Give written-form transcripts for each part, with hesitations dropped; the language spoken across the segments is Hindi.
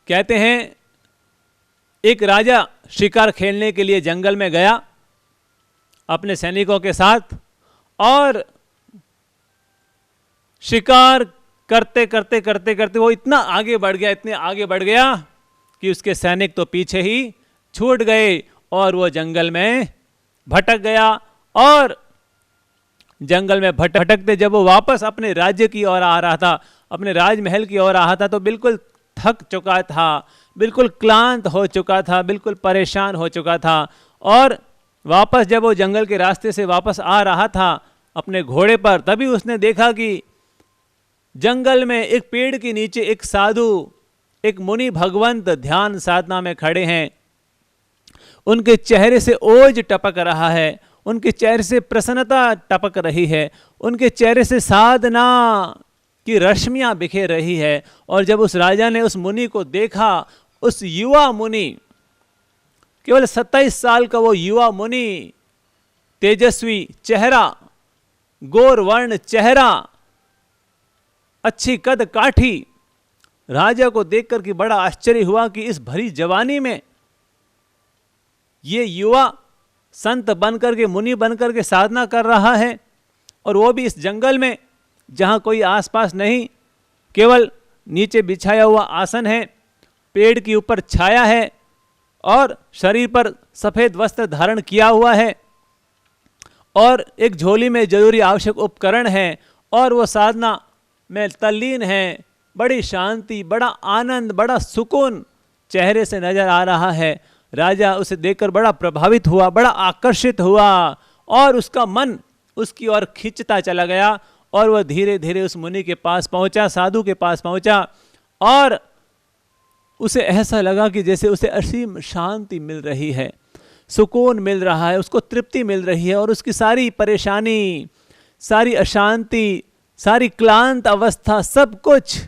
कहते हैं एक राजा शिकार खेलने के लिए जंगल में गया अपने सैनिकों के साथ, और शिकार करते करते करते करते वो इतना आगे बढ़ गया, इतने आगे बढ़ गया कि उसके सैनिक तो पीछे ही छूट गए और वो जंगल में भटक गया। और जंगल में भटकते जब वो वापस अपने राज्य की ओर आ रहा था, अपने राजमहल की ओर आ रहा था, तो बिल्कुल थक चुका था, बिल्कुल क्लांत हो चुका था, बिल्कुल परेशान हो चुका था। और वापस जब वो जंगल के रास्ते से वापस आ रहा था अपने घोड़े पर, तभी उसने देखा कि जंगल में एक पेड़ के नीचे एक साधु, एक मुनि भगवंत ध्यान साधना में खड़े हैं। उनके चेहरे से ओज टपक रहा है, उनके चेहरे से प्रसन्नता टपक रही है, उनके चेहरे से साधना की रश्मियां बिखेर रही है। और जब उस राजा ने उस मुनि को देखा, उस युवा मुनि, केवल 27 साल का वो युवा मुनि, तेजस्वी चेहरा, गोर वर्ण चेहरा, अच्छी कद काठी, राजा को देखकर कि बड़ा आश्चर्य हुआ कि इस भरी जवानी में ये युवा संत बनकर के, मुनि बनकर के साधना कर रहा है, और वो भी इस जंगल में जहाँ कोई आसपास नहीं, केवल नीचे बिछाया हुआ आसन है, पेड़ के ऊपर छाया है और शरीर पर सफ़ेद वस्त्र धारण किया हुआ है, और एक झोली में जरूरी आवश्यक उपकरण है, और वो साधना में तल्लीन है। बड़ी शांति, बड़ा आनंद, बड़ा सुकून चेहरे से नजर आ रहा है। राजा उसे देखकर बड़ा प्रभावित हुआ, बड़ा आकर्षित हुआ, और उसका मन उसकी ओर खींचता चला गया। और वह धीरे धीरे उस मुनि के पास पहुंचा, साधु के पास पहुंचा, और उसे ऐसा लगा कि जैसे उसे असीम शांति मिल रही है, सुकून मिल रहा है, उसको तृप्ति मिल रही है, और उसकी सारी परेशानी, सारी अशांति, सारी क्लांत अवस्था, सब कुछ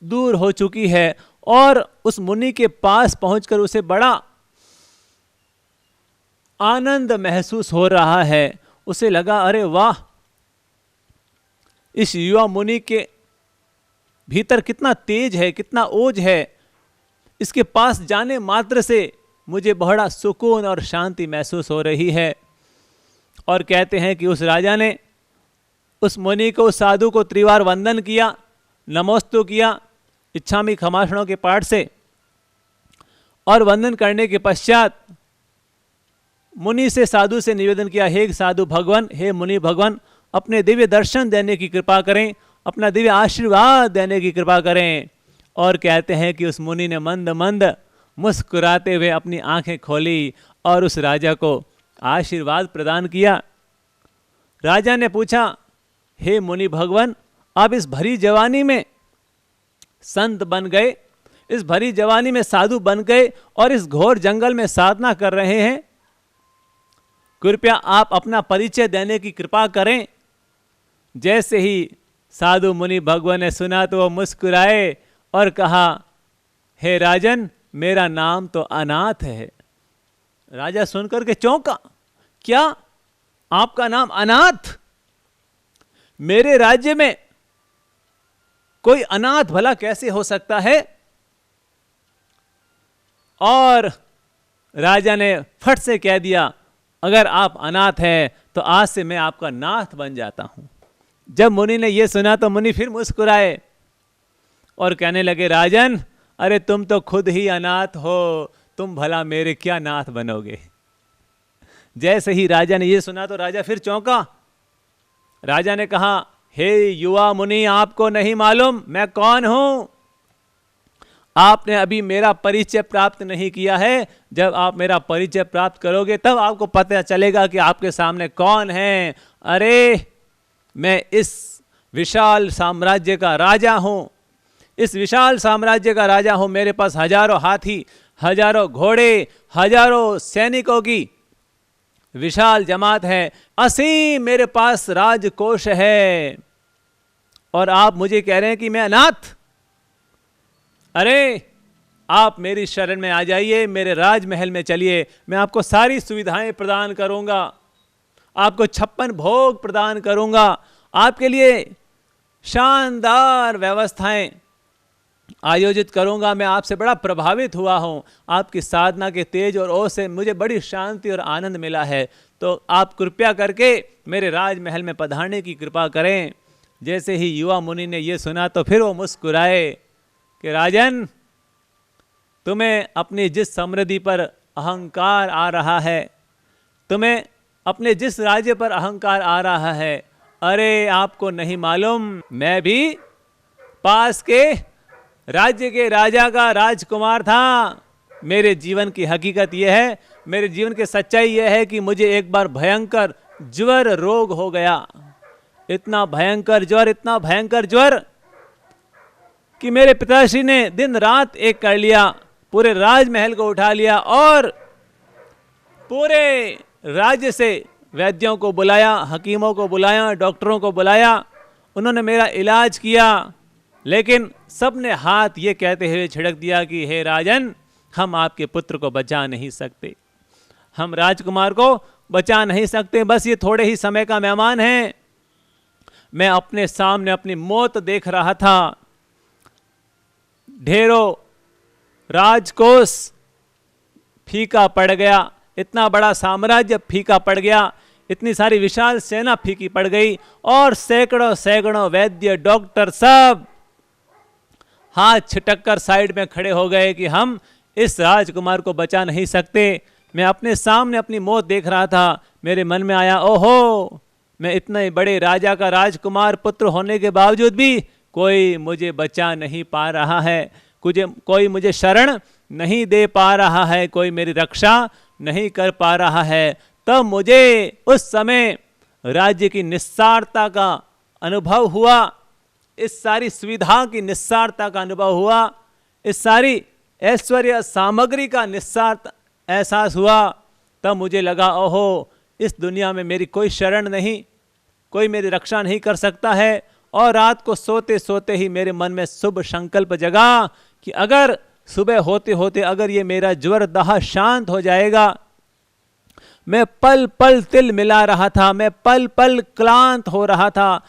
दूर हो चुकी है। और उस मुनि के पास पहुंचकर उसे बड़ा आनंद महसूस हो रहा है। उसे लगा, अरे वाह, इस युवा मुनि के भीतर कितना तेज है, कितना ओज है, इसके पास जाने मात्र से मुझे बड़ा सुकून और शांति महसूस हो रही है। और कहते हैं कि उस राजा ने उस मुनि को, उस साधु को त्रिवार वंदन किया, नमोस्तु किया इच्छामि खमासणों के पाठ से, और वंदन करने के पश्चात मुनि से, साधु से निवेदन किया, हे साधु भगवान, हे मुनि भगवान, अपने दिव्य दर्शन देने की कृपा करें, अपना दिव्य आशीर्वाद देने की कृपा करें। और कहते हैं कि उस मुनि ने मंद मंद मुस्कुराते हुए अपनी आंखें खोली और उस राजा को आशीर्वाद प्रदान किया। राजा ने पूछा, हे मुनि भगवान, आप इस भरी जवानी में संत बन गए, इस भरी जवानी में साधु बन गए, और इस घोर जंगल में साधना कर रहे हैं, कृपया आप अपना परिचय देने की कृपा करें। जैसे ही साधु मुनि भगवान ने सुना तो वो मुस्कुराए और कहा, हे राजन, मेरा नाम तो अनाथ है। राजा सुनकर के चौंका, क्या आपका नाम अनाथ? मेरे राज्य में कोई अनाथ भला कैसे हो सकता है? और राजा ने फट से कह दिया, अगर आप अनाथ हैं तो आज से मैं आपका नाथ बन जाता हूं। जब मुनि ने यह सुना तो मुनि फिर मुस्कुराए और कहने लगे, राजन, अरे तुम तो खुद ही अनाथ हो, तुम भला मेरे क्या नाथ बनोगे। जैसे ही राजा ने यह सुना तो राजा फिर चौंका। राजा ने कहा, हे युवा मुनि, आपको नहीं मालूम मैं कौन हूं? आपने अभी मेरा परिचय प्राप्त नहीं किया है। जब आप मेरा परिचय प्राप्त करोगे तब आपको पता चलेगा कि आपके सामने कौन है। अरे, मैं इस विशाल साम्राज्य का राजा हूं, इस विशाल साम्राज्य का राजा हूं। मेरे पास हजारों हाथी, हजारों घोड़े, हजारों सैनिकों की विशाल जमात है, असीम मेरे पास राजकोष है, और आप मुझे कह रहे हैं कि मैं अनाथ। अरे, आप मेरी शरण में आ जाइए, मेरे राजमहल में चलिए, मैं आपको सारी सुविधाएं प्रदान करूंगा, आपको 56 भोग प्रदान करूंगा, आपके लिए शानदार व्यवस्थाएं आयोजित करूंगा। मैं आपसे बड़ा प्रभावित हुआ हूं, आपकी साधना के तेज और ओज से मुझे बड़ी शांति और आनंद मिला है, तो आप कृपया करके मेरे राजमहल में पधारने की कृपा करें। जैसे ही युवा मुनि ने यह सुना तो फिर वो मुस्कुराए कि राजन, तुम्हें अपनी जिस समृद्धि पर अहंकार आ रहा है, तुम्हें अपने जिस राज्य पर अहंकार आ रहा है, अरे आपको नहीं मालूम, मैं भी पास के राज्य के राजा का राजकुमार था। मेरे जीवन की हकीकत यह है, मेरे जीवन की सच्चाई यह है कि मुझे एक बार भयंकर ज्वर रोग हो गया। इतना भयंकर ज्वर कि मेरे पिताश्री ने दिन रात एक कर लिया, पूरे राजमहल को उठा लिया और पूरे राज्य से वैद्यों को बुलाया, हकीमों को बुलाया, डॉक्टरों को बुलाया। उन्होंने मेरा इलाज किया, लेकिन सबने हाथ ये कहते हुए छिड़क दिया कि हे राजन, हम आपके पुत्र को बचा नहीं सकते, हम राजकुमार को बचा नहीं सकते, बस ये थोड़े ही समय का मेहमान है। मैं अपने सामने अपनी मौत देख रहा था। ढेरों राजकोष फीका पड़ गया, इतना बड़ा साम्राज्य फीका पड़ गया, इतनी सारी विशाल सेना फीकी पड़ गई, और सैकड़ों वैद्य डॉक्टर सब हाथ छिटक कर साइड में खड़े हो गए कि हम इस राजकुमार को बचा नहीं सकते। मैं अपने सामने अपनी मौत देख रहा था। मेरे मन में आया, ओहो, मैं इतने बड़े राजा का राजकुमार पुत्र होने के बावजूद भी कोई मुझे बचा नहीं पा रहा है, कोई मुझे शरण नहीं दे पा रहा है, कोई मेरी रक्षा नहीं कर पा रहा है। तब मुझे उस समय राज्य की निस्सारता का अनुभव हुआ, इस सारी सुविधा की निस्सारता का अनुभव हुआ, इस सारी ऐश्वर्य सामग्री का निस्सार एहसास हुआ। तब मुझे लगा, ओहो, इस दुनिया में मेरी कोई शरण नहीं, कोई मेरी रक्षा नहीं कर सकता है। और रात को सोते सोते ही मेरे मन में शुभ संकल्प जगा कि अगर सुबह होते होते अगर ये मेरा ज्वर दाह शांत हो जाएगा। मैं पल पल तिल मिला रहा था, मैं पल पल क्लांत हो रहा था,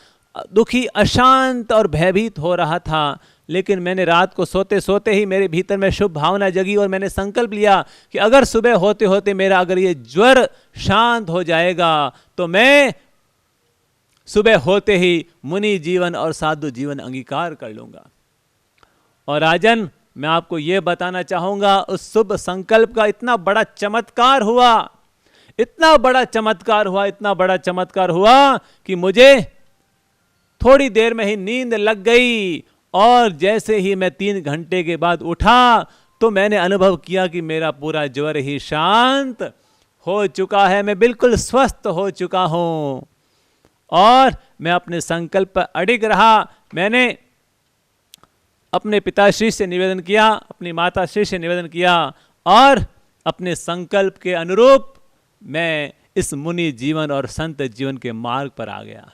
दुखी, अशांत और भयभीत हो रहा था। लेकिन मैंने रात को सोते सोते ही मेरे भीतर में शुभ भावना जगी और मैंने संकल्प लिया कि अगर सुबह होते होते मेरा अगर ये ज्वर शांत हो जाएगा तो मैं सुबह होते ही मुनि जीवन और साधु जीवन अंगीकार कर लूंगा। और राजन, मैं आपको यह बताना चाहूंगा, उस शुभ संकल्प का इतना बड़ा चमत्कार हुआ, इतना बड़ा चमत्कार हुआ कि मुझे थोड़ी देर में ही नींद लग गई। और जैसे ही मैं 3 घंटे के बाद उठा तो मैंने अनुभव किया कि मेरा पूरा ज्वर ही शांत हो चुका है, मैं बिल्कुल स्वस्थ हो चुका हूं। और मैं अपने संकल्प पर अडिग रहा। मैंने अपने पिताश्री से निवेदन किया, अपनी माताश्री से निवेदन किया, और अपने संकल्प के अनुरूप मैं इस मुनि जीवन और संत जीवन के मार्ग पर आ गया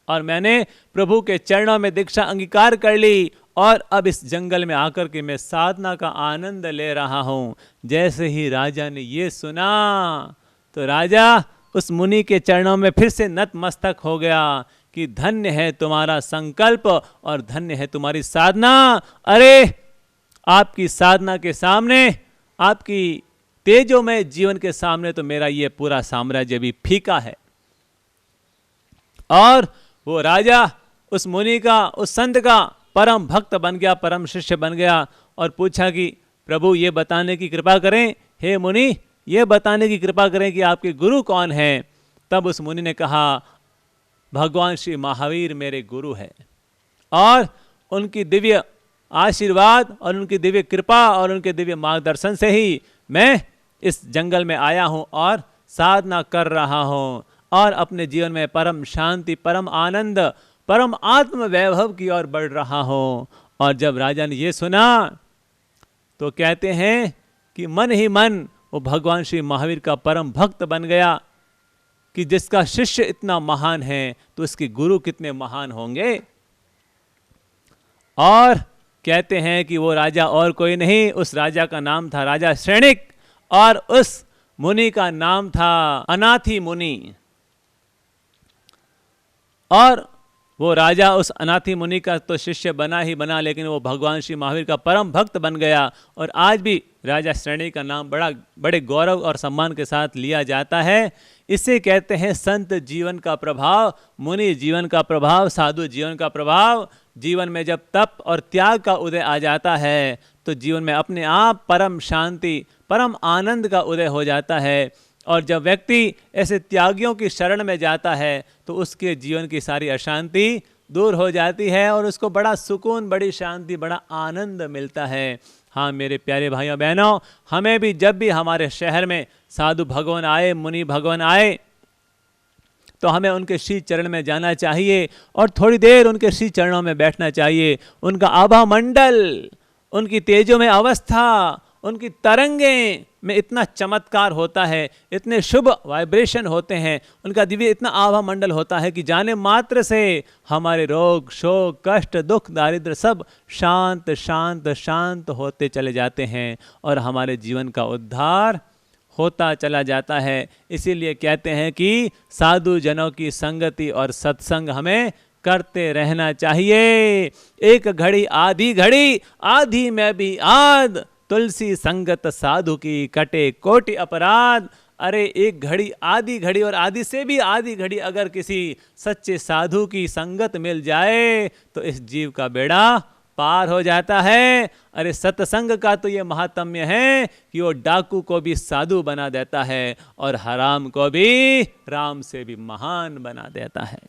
और मैंने प्रभु के चरणों में दीक्षा अंगीकार कर ली। और अब इस जंगल में आकर के मैं साधना का आनंद ले रहा हूं। जैसे ही राजा ने ये सुना तो राजा उस मुनि के चरणों में फिर से नतमस्तक हो गया कि धन्य है तुम्हारा संकल्प और धन्य है तुम्हारी साधना। अरे, आपकी साधना के सामने, आपकी तेजोमय जीवन के सामने तो मेरा ये पूरा साम्राज्य भी फीका है। और वो राजा उस मुनि का, उस संत का परम भक्त बन गया, परम शिष्य बन गया और पूछा कि प्रभु ये बताने की कृपा करें, हे मुनि ये बताने की कृपा करें कि आपके गुरु कौन हैं। तब उस मुनि ने कहा, भगवान श्री महावीर मेरे गुरु हैं और उनकी दिव्य आशीर्वाद और उनकी दिव्य कृपा और उनके दिव्य मार्गदर्शन से ही मैं इस जंगल में आया हूं और साधना कर रहा हूं और अपने जीवन में परम शांति, परम आनंद, परम आत्म वैभव की ओर बढ़ रहा हूं। और जब राजा ने ये सुना तो कहते हैं कि मन ही मन वो भगवान श्री महावीर का परम भक्त बन गया कि जिसका शिष्य इतना महान है तो उसके गुरु कितने महान होंगे। और कहते हैं कि वो राजा और कोई नहीं, उस राजा का नाम था राजा श्रेणिक और उस मुनि का नाम था अनाथी मुनि। और वो राजा उस अनाथी मुनि का तो शिष्य बना ही बना, लेकिन वो भगवान श्री महावीर का परम भक्त बन गया। और आज भी राजा श्रेणी का नाम बड़े गौरव और सम्मान के साथ लिया जाता है। इसे कहते हैं संत जीवन का प्रभाव, मुनि जीवन का प्रभाव, साधु जीवन का प्रभाव। जीवन में जब तप और त्याग का उदय आ जाता है तो जीवन में अपने आप परम शांति, परम आनंद का उदय हो जाता है। और जब व्यक्ति ऐसे त्यागियों की शरण में जाता है तो उसके जीवन की सारी अशांति दूर हो जाती है और उसको बड़ा सुकून, बड़ी शांति, बड़ा आनंद मिलता है। हाँ मेरे प्यारे भाइयों बहनों, हमें भी जब भी हमारे शहर में साधु भगवान आए, मुनि भगवान आए, तो हमें उनके श्री चरण में जाना चाहिए और थोड़ी देर उनके श्री चरणों में बैठना चाहिए। उनका आभा मंडल, उनकी तेजोमय अवस्था, उनकी तरंगें में इतना चमत्कार होता है, इतने शुभ वाइब्रेशन होते हैं, उनका दिव्य इतना आभा मंडल होता है कि जाने मात्र से हमारे रोग, शोक, कष्ट, दुख, दारिद्र सब शांत शांत शांत होते चले जाते हैं और हमारे जीवन का उद्धार होता चला जाता है। इसीलिए कहते हैं कि साधु जनों की संगति और सत्संग हमें करते रहना चाहिए। एक घड़ी आधी घड़ी, आधी में भी आध, तुलसी संगत साधु की कटे कोटि अपराध। अरे एक घड़ी, आधी घड़ी और आधी से भी आधी घड़ी अगर किसी सच्चे साधु की संगत मिल जाए तो इस जीव का बेड़ा पार हो जाता है। अरे सत्संग का तो ये महात्म्य है कि वो डाकू को भी साधु बना देता है और हराम को भी राम से भी महान बना देता है।